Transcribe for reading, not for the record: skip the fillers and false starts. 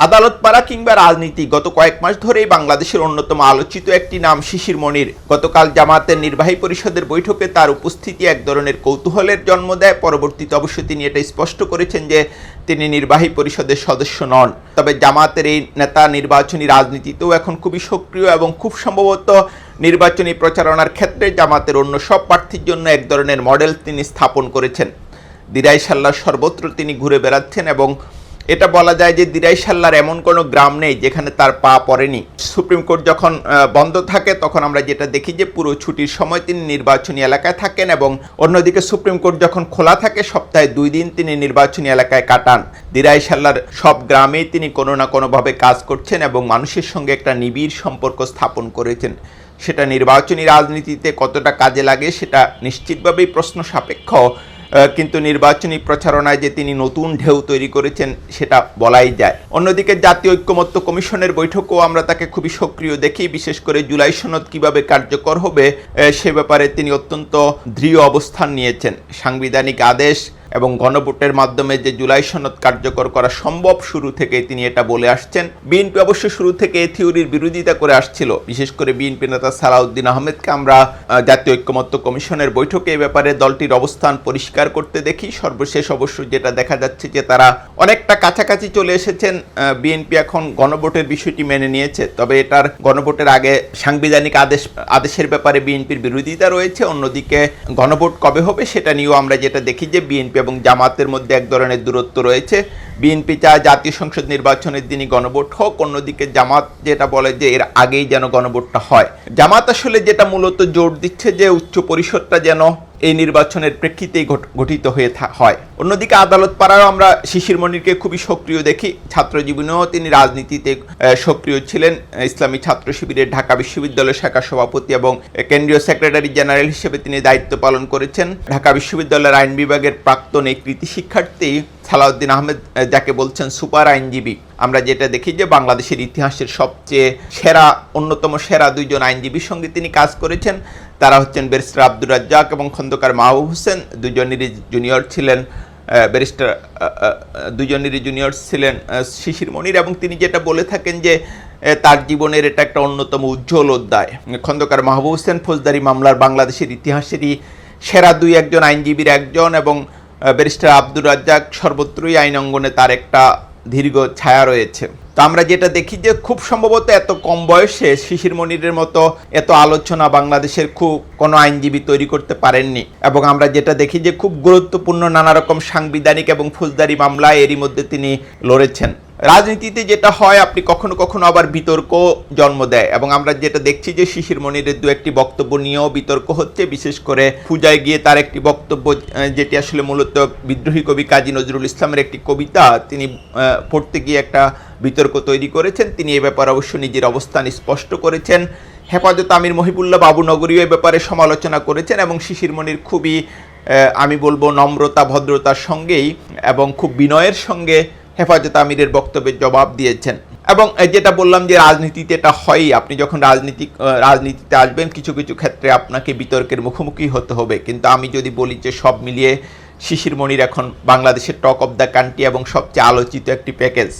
আদালত পাড়া কিংবা রাজনীতি, গত কয়েক মাস ধরেই বাংলাদেশের অন্যতম আলোচিত একটি নাম শিশির মনির। গতকাল জামায়াতের নির্বাহী পরিষদের বৈঠকে তার উপস্থিতি এক ধরনের কৌতূহলের জন্ম দেয়। পরবর্তীতে অবশ্য তিনি এটা স্পষ্ট করেছেন যে তিনি নির্বাহী পরিষদের সদস্য নন। তবে জামায়াতের এই নেতা নির্বাচনী রাজনীতিতেও এখন খুবই সক্রিয় এবং খুব সম্ভবত নির্বাচনী প্রচারণার ক্ষেত্রে জামায়াতের অন্য সব প্রার্থীর জন্য এক ধরনের মডেল তিনি স্থাপন করেছেন। দিরাইশাল্লার সর্বত্র তিনি ঘুরে বেড়াচ্ছেন এবং এটা বলা যায় যে দিরাইশাল্লার এমন কোনো গ্রাম নেই যেখানে তার পা পড়েনি। সুপ্রিম কোর্ট যখন বন্ধ থাকে তখন আমরা যেটা দেখি যে পুরো ছুটির সময় তিনি নির্বাচনী এলাকায় থাকেন, এবং অন্যদিকে সুপ্রিম কোর্ট যখন খোলা থাকে সপ্তাহে 2 দিন তিনি নির্বাচনী এলাকায় কাটান। দিরাইশাল্লার সব গ্রামেই তিনি কোনো না কোনোভাবে কাজ করছেন এবং মানুষের সঙ্গে একটা নিবিড় সম্পর্ক স্থাপন করেছেন। সেটা নির্বাচনী রাজনীতিতে কতটা কাজে লাগে সেটা নিশ্চিতভাবেই প্রশ্ন সাপেক্ষ, কিন্তু নির্বাচনী প্রচারণায় যে তিনি নতুন ঢেউ তৈরি করেছেন সেটা বলাই যায়। অন্যদিকে জাতীয় ঐক্যমত্য কমিশনের বৈঠকেও আমরা তাকে খুবই সক্রিয় দেখি। বিশেষ করে জুলাই সনদ কিভাবে কার্যকর হবে সে ব্যাপারে তিনি অত্যন্ত দৃঢ় অবস্থান নিয়েছেন। সাংবিধানিক আদেশ এবং গণভোটের মাধ্যমে যে জুলাই সনদ কার্যকর করা সম্ভব, শুরু থেকে তিনি এটা বলে আসছেন। বিএনপি অবশ্য শুরু থেকে এই থিওরির বিরোধিতা করে আসছিল। বিশেষ করে বিএনপি নেতা সালাউদ্দিন আহমেদকে আমরা জাতীয় ঐক্যমত্য কমিশনের বৈঠকে এই ব্যাপারে দলটির অবস্থান পরিষ্কার করতে দেখি। সর্বশেষ অবশ্য যেটা দেখা যাচ্ছে যে তারা অনেকটা কাছাকাছি চলে এসেছেন। বিএনপি এখন গণভোটের বিষয়টি মেনে নিয়েছে, তবে এটার গণভোটের আগে সাংবিধানিক আদেশের ব্যাপারে বিএনপির বিরোধিতা রয়েছে। অন্যদিকে গণভোট কবে হবে সেটা নিয়েও আমরা যেটা দেখি যে বিএনপি এবং জামাতের মধ্যে এক ধরনের দূরত্ব রয়েছে। বিএনপি চায় জাতীয় সংসদ নির্বাচনের দিনই গণভোট হোক, অন্যদিকে জামাত যেটা বলে যে এর আগেই যেন গণভোটটা হয়। জামাত আসলে যেটা মূলত জোর দিচ্ছে যে উচ্চ পরিষদটা যেন এই নির্বাচনের প্রেক্ষিতেই গঠিত হয়ে হয়। অন্যদিকে আদালত পাড়াও আমরা শিশির মনিরকে খুবই সক্রিয় দেখি। ছাত্র জীবনেও তিনি রাজনীতিতে সক্রিয় ছিলেন। ইসলামী ছাত্র শিবিরের ঢাকা বিশ্ববিদ্যালয় শাখা সভাপতি এবং কেন্দ্রীয় সেক্রেটারি জেনারেল হিসেবে তিনি দায়িত্ব পালন করেছেন। ঢাকা বিশ্ববিদ্যালয়ের আইন বিভাগের প্রাক্তন এই কৃতি শিক্ষার্থী সালাউদ্দিন আহমেদ, যাকে বলছেন সুপার আইনজীবী, আমরা যেটা দেখি যে বাংলাদেশের ইতিহাসের সবচেয়ে অন্যতম সেরা 2 জন আইনজীবীর সঙ্গে তিনি কাজ করেছেন। তারা হচ্ছেন ব্যারিস্টার আব্দুর রাজ্জাক এবং খন্দকার মাহবুব হোসেন। দুজনেরই জুনিয়র ছিলেন শিশির মনির, এবং তিনি যেটা বলে থাকেন যে তার জীবনের এটা একটা অন্যতম উজ্জ্বল অধ্যায়। খন্দকার মাহবুব হোসেন ফৌজদারি মামলার বাংলাদেশের ইতিহাসেরই সেরা 2-1 আইনজীবীর একজন, এবং ব্যারিস্টার আব্দুর রাজ্জাক সর্বত্রই আইন অঙ্গনে তার একটা দীর্ঘ ছায়া রয়েছে। তো আমরা যেটা দেখি যে খুব সম্ভবত এত কম বয়সে শিশির মনিরের মতো এত আলোচনা বাংলাদেশের খুব কোনো আইনজীবী তৈরি করতে পারেননি, এবং আমরা যেটা দেখি যে খুব গুরুত্বপূর্ণ নানা রকম সাংবিধানিক এবং ফৌজদারি মামলায় এরই মধ্যে তিনি লড়েছেন। রাজনীতিতে যেটা হয়, আপনি কখনো কখনো আবার বিতর্ক জন্ম দেয়, এবং আমরা যেটা দেখছি যে শিশির মনিরের 2-1টি বক্তব্য নিয়েও বিতর্ক হচ্ছে। বিশেষ করে পূজায় গিয়ে তার একটি বক্তব্য, যেটি আসলে মূলত বিদ্রোহী কবি কাজী নজরুল ইসলামের একটি কবিতা, তিনি পড়তে গিয়ে একটা বিতর্ক তৈরি করেছেন। তিনি এ ব্যাপারে অবশ্য নিজের অবস্থান স্পষ্ট করেছেন। হেফাজত আমির মহিবুল্লাহ বাবুনগরীও এ ব্যাপারে সমালোচনা করেছেন, এবং শিশির মনির খুবই আমি বলবো নম্রতা ভদ্রতার সঙ্গেই এবং খুব বিনয়ের সঙ্গে হেফাজত আমিরের বক্তব্যের জবাব দিয়েছেন। এবং যেটা বললাম যে রাজনীতিতে এটা হয়ই, আপনি যখন রাজনীতিতে আসবেন কিছু কিছু ক্ষেত্রে আপনাকে বিতর্কের মুখোমুখি হতে হবে। কিন্তু আমি যদি বলি যে সব মিলিয়ে শিশির মনির এখন বাংলাদেশের টক অফ দ্য কান্ট্রি এবং সবচেয়ে আলোচিত একটি প্যাকেজ।